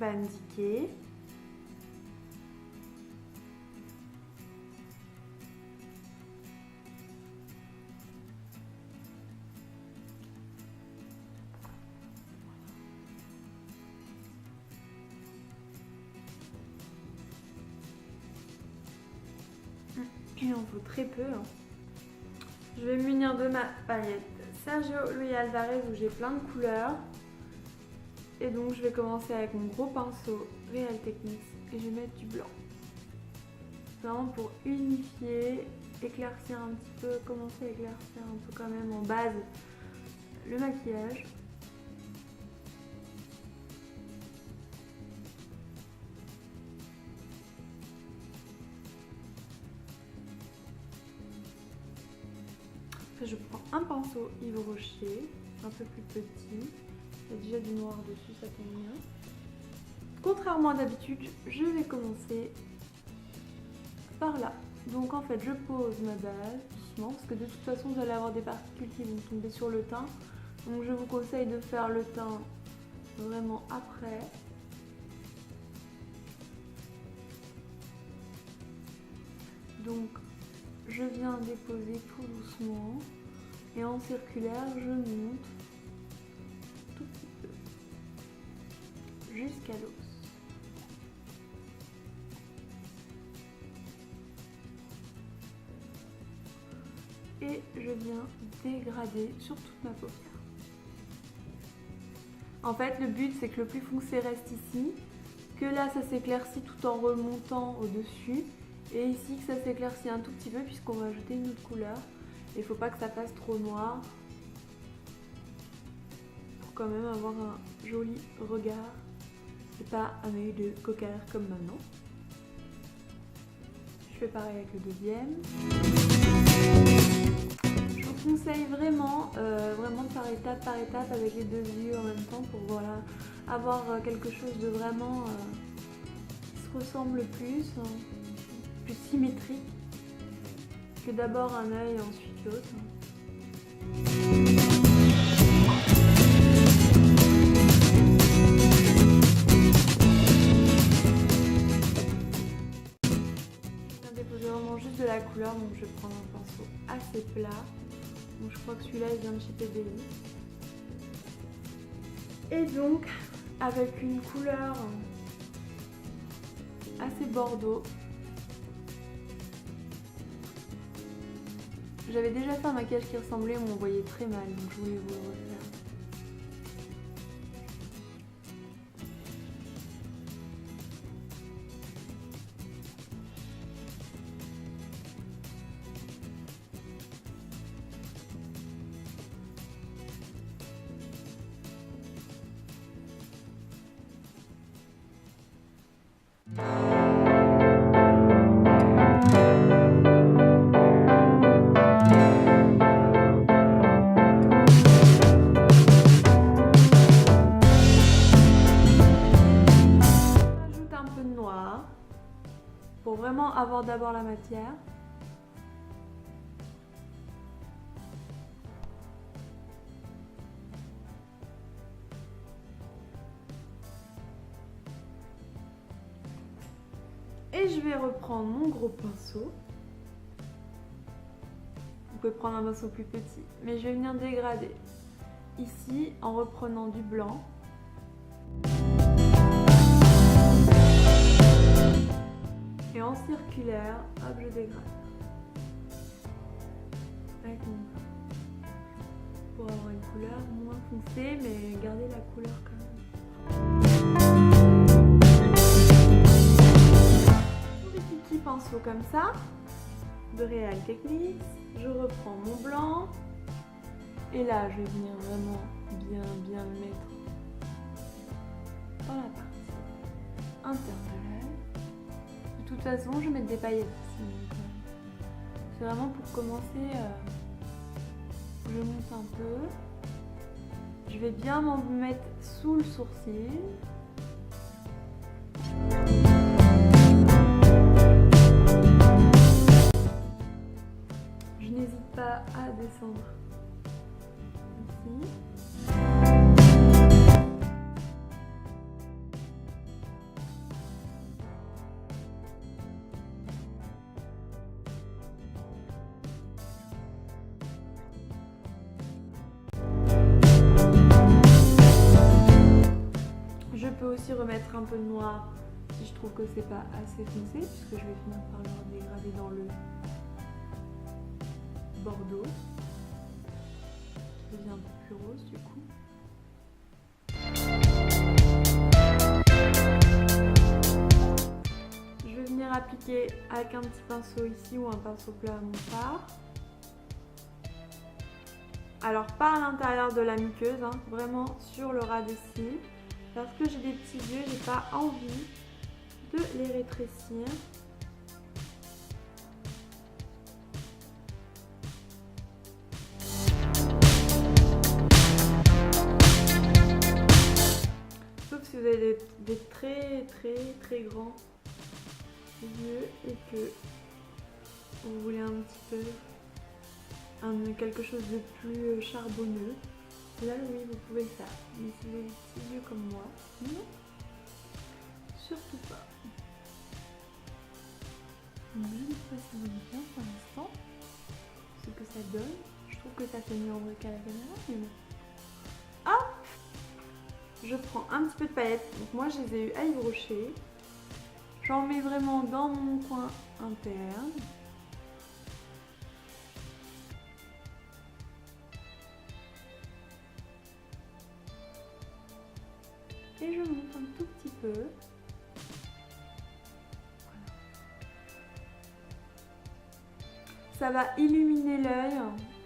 pas indiqué. Il en faut très peu. Je vais me munir de ma palette Sergio Luis Alvarez où j'ai plein de couleurs. Et donc je vais commencer avec mon gros pinceau Real Techniques et je vais mettre du blanc. Vraiment pour unifier, éclaircir un petit peu, commencer à éclaircir un peu quand même en base le maquillage. Après je prends un pinceau Yves Rocher, un peu plus petit. Il y a déjà du noir dessus, ça tombe bien. Contrairement à d'habitude, je vais commencer par là. Donc en fait, je pose ma base doucement, parce que de toute façon, vous allez avoir des particules qui vont tomber sur le teint. Donc je vous conseille de faire le teint vraiment après. Donc je viens déposer tout doucement et en circulaire, je monte tout petit peu jusqu'à l'os. Et je viens dégrader sur toute ma paupière. En fait, le but c'est que le plus foncé reste ici, que là ça s'éclaircit tout en remontant au-dessus, et ici que ça s'éclaircit un tout petit peu puisqu'on va ajouter une autre couleur. Il ne faut pas que ça fasse trop noir pour quand même avoir un joli regard et pas un œil de coquard comme maintenant. Je fais pareil avec le deuxième. Je vous conseille vraiment, vraiment de faire étape par étape avec les deux yeux en même temps pour voilà, avoir quelque chose de vraiment qui se ressemble plus symétrique que d'abord un œil et ensuite l'autre. Je viens déposer vraiment juste de la couleur, donc je vais prendre un pinceau assez plat. Donc je crois que celui-là il vient de chez PBI. Et donc avec une couleur assez bordeaux. J'avais déjà fait un maquillage qui ressemblait, mais on voyait très mal, donc je voulais vous le refaire. Pour vraiment avoir d'abord la matière. Et je vais reprendre mon gros pinceau. Vous pouvez prendre un pinceau plus petit, mais je vais venir dégrader ici en reprenant du blanc. Et en circulaire, hop, je dégrade. Avec mon blanc. Pour avoir une couleur moins foncée, mais garder la couleur quand même. Des petits pinceaux comme ça, de Real Techniques. Je reprends mon blanc. Et là, je vais venir vraiment bien le mettre dans la partie interne de l'œil. De toute façon, je vais mettre des paillettes aussi. C'est vraiment pour commencer. Je monte un peu. Je vais bien m'en mettre sous le sourcil. Je n'hésite pas à descendre ici. peux aussi remettre un peu de noir si je trouve que c'est pas assez foncé, puisque je vais finir par le dégrader dans le bordeaux, qui devient un peu plus rose du coup. Je vais venir appliquer avec un petit pinceau ici ou un pinceau plat à mon fard. Alors pas à l'intérieur de la muqueuse, hein, vraiment sur le ras des cils. Parce que j'ai des petits yeux, j'ai pas envie de les rétrécir. Sauf si vous avez des très grands yeux et que vous voulez un petit peu quelque chose de plus charbonneux. Là oui, vous pouvez le faire. Mais si vous avez des petits yeux comme moi, non, surtout pas. Je ne sais pas si ça va bien pour l'instant ce que ça donne. Je trouve que ça fait mieux en vrai qu'à la caméra, mais bon. Hop, je prends un petit peu de paillettes. Donc moi je les ai eu à Yves Rocher. J'en mets vraiment dans mon coin interne. Et je monte un tout petit peu. Voilà. Ça va illuminer l'œil.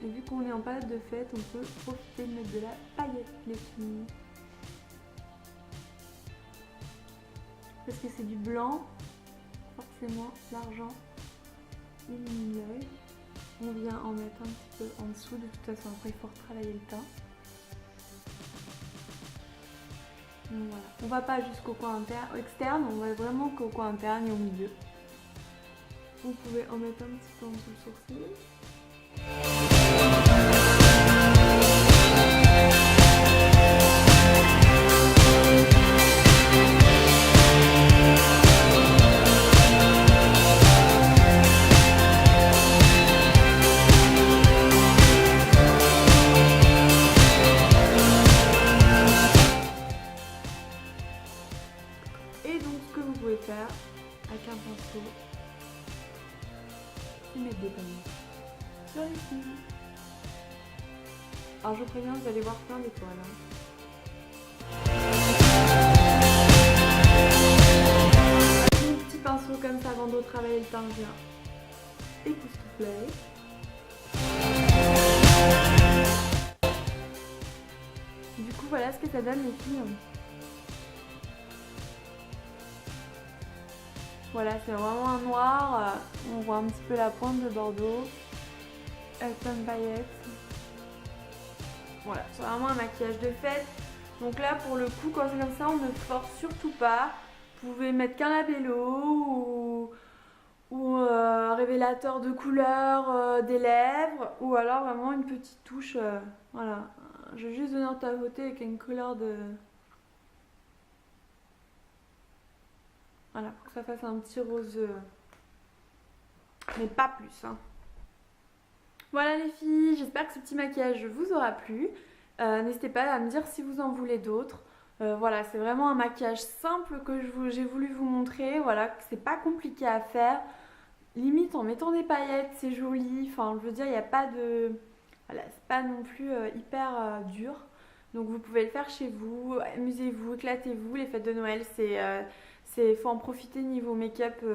Et vu qu'on est en période de fête, on peut profiter de mettre de la paillette, les filles. Parce que c'est du blanc, forcément l'argent illumine l'œil. On vient en mettre un petit peu en dessous. De toute façon, après il faut retravailler le teint. Donc voilà. On va pas jusqu'au coin externe, on va vraiment qu'au coin interne et au milieu. Vous pouvez en mettre un petit peu en dessous le sourcil. Et donc ce que vous pouvez faire avec un pinceau, c'est mettre des paillettes sur les cils. Alors je préviens, vous allez voir plein d'étoiles. Avec mon petit pinceau comme ça avant de travailler le teint, je viens époustoufler. Du coup voilà ce que ça donne les filles. Voilà, c'est vraiment un noir, on voit un petit peu la pointe de Bordeaux, avec plein de paillettes. Voilà, c'est vraiment un maquillage de fête. Donc là, pour le coup, quand c'est comme ça, on ne force surtout pas. Vous pouvez mettre qu'un labello ou un révélateur de couleur des lèvres, ou alors vraiment une petite touche, voilà. Je vais juste venir tapoter avec une couleur de... Voilà, pour que ça fasse un petit rose, mais pas plus. Hein. Voilà les filles, j'espère que ce petit maquillage vous aura plu. N'hésitez pas à me dire si vous en voulez d'autres. Voilà, c'est vraiment un maquillage simple que j'ai voulu vous montrer. Voilà, c'est pas compliqué à faire. Limite en mettant des paillettes, c'est joli. Enfin, je veux dire, il n'y a pas de... Voilà, c'est pas non plus hyper dur. Donc vous pouvez le faire chez vous, amusez-vous, éclatez-vous. Les fêtes de Noël, faut en profiter niveau make-up,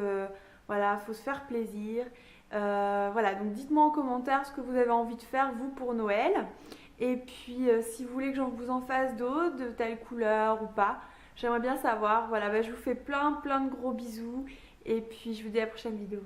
voilà, faut se faire plaisir. Voilà, donc dites-moi en commentaire ce que vous avez envie de faire vous pour Noël. Et puis si vous voulez que j'en vous en fasse d'autres, de telle couleur ou pas, j'aimerais bien savoir. Voilà, bah, je vous fais plein de gros bisous. Et puis je vous dis à la prochaine vidéo.